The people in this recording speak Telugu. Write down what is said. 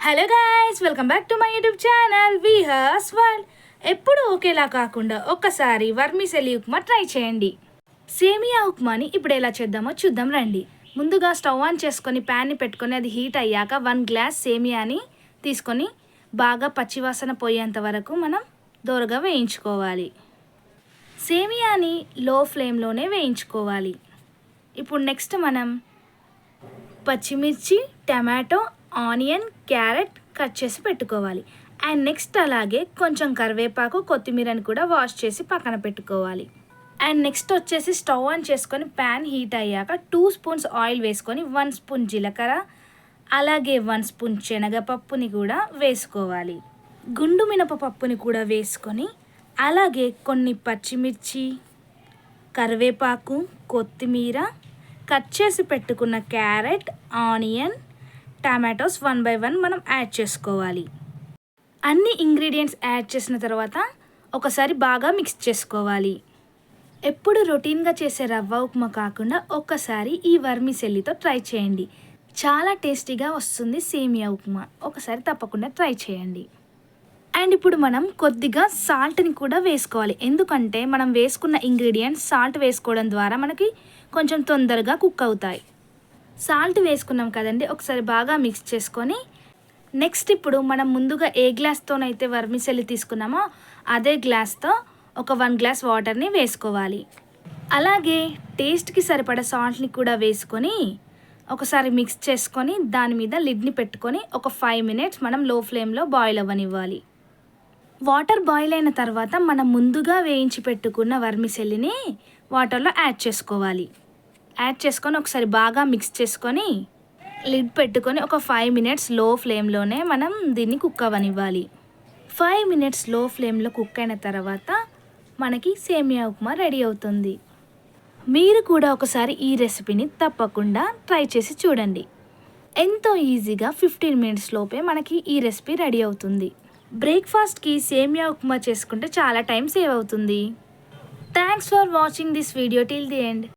Hello guys, welcome back to my YouTube channel Vihas world. ఎప్పుడు ఒకేలా కాకుండా ఒక్కసారి వర్మిసెలి ఉప్మా ట్రై చేయండి. సేమియా ఉప్మాని ఇప్పుడు ఎలా చేద్దామో చూద్దాం రండి. ముందుగా స్టవ్ ఆన్ చేసుకొని ప్యాన్ని పెట్టుకొని అది హీట్ అయ్యాక 1 గ్లాస్ సేమియాని తీసుకొని బాగా పచ్చివాసన పోయేంత వరకు మనం దోరగా వేయించుకోవాలి. సేమియాని లో ఫ్లేమ్లోనే వేయించుకోవాలి. ఇప్పుడు నెక్స్ట్ మనం పచ్చిమిర్చి, టమాటో, ఆనియన్, క్యారెట్ కట్ చేసి పెట్టుకోవాలి. అండ్ నెక్స్ట్ అలాగే కొంచెం కరివేపాకు, కొత్తిమీరని కూడా వాష్ చేసి పక్కన పెట్టుకోవాలి. అండ్ నెక్స్ట్ వచ్చేసి స్టవ్ ఆన్ చేసుకొని ప్యాన్ హీట్ అయ్యాక 2 స్పూన్స్ ఆయిల్ వేసుకొని 1 స్పూన్ జీలకర్ర అలాగే 1 స్పూన్ శనగపప్పుని కూడా వేసుకోవాలి. గుండు మినపప్పుని కూడా వేసుకొని అలాగే కొన్ని పచ్చిమిర్చి, కరివేపాకు, కొత్తిమీర, కట్ చేసి పెట్టుకున్న క్యారెట్, ఆనియన్, టమాటోస్ 1 by 1 మనం యాడ్ చేసుకోవాలి. అన్ని ఇంగ్రీడియంట్స్ యాడ్ చేసిన తర్వాత ఒకసారి బాగా మిక్స్ చేసుకోవాలి. ఎప్పుడు రొటీన్గా చేసే రవ్వ ఉప్మా కాకుండా ఒక్కసారి ఈ వర్మిసెల్లితో ట్రై చేయండి. చాలా టేస్టీగా వస్తుంది సేమియా ఉప్మా. ఒకసారి తప్పకుండా ట్రై చేయండి. అండ్ ఇప్పుడు మనం కొద్దిగా సాల్ట్ని కూడా వేసుకోవాలి. ఎందుకంటే మనం వేసుకున్న ఇంగ్రీడియంట్స్ సాల్ట్ వేసుకోవడం ద్వారా మనకి కొంచెం తొందరగా కుక్ అవుతాయి. సాల్ట్ వేసుకున్నాం కదండి, ఒకసారి బాగా మిక్స్ చేసుకొని నెక్స్ట్ ఇప్పుడు మనం ముందుగా ఏ గ్లాస్తోనైతే వర్మిసెల్లి తీసుకున్నామో అదే గ్లాస్తో ఒక 1 గ్లాస్ వాటర్ని వేసుకోవాలి. అలాగే టేస్ట్కి సరిపడా సాల్ట్ని కూడా వేసుకొని ఒకసారి మిక్స్ చేసుకొని దాని మీద లిడ్ని పెట్టుకొని ఒక 5 మినిట్స్ మనం లో ఫ్లేమ్లో బాయిల్ అవ్వనివ్వాలి. వాటర్ బాయిల్ అయిన తర్వాత మనం ముందుగా వేయించి పెట్టుకున్న వర్మిసెల్లిని వాటర్లో యాడ్ చేసుకోవాలి. యాడ్ చేసుకొని ఒకసారి బాగా మిక్స్ చేసుకొని లిడ్ పెట్టుకొని ఒక 5 మినిట్స్ లో ఫ్లేమ్లోనే మనం దీన్ని కుక్ అవ్వనివ్వాలి. 5 మినిట్స్ లో ఫ్లేమ్లో కుక్ అయిన తర్వాత మనకి సేమియా ఉప్మా రెడీ అవుతుంది. మీరు కూడా ఒకసారి ఈ రెసిపీని తప్పకుండా ట్రై చేసి చూడండి. ఎంతో ఈజీగా 15 మినిట్స్ లోపే మనకి ఈ రెసిపీ రెడీ అవుతుంది. బ్రేక్ఫాస్ట్కి సేమియా ఉప్మా చేసుకుంటే చాలా టైం సేవ్ అవుతుంది. Thanks for watching this video till the end.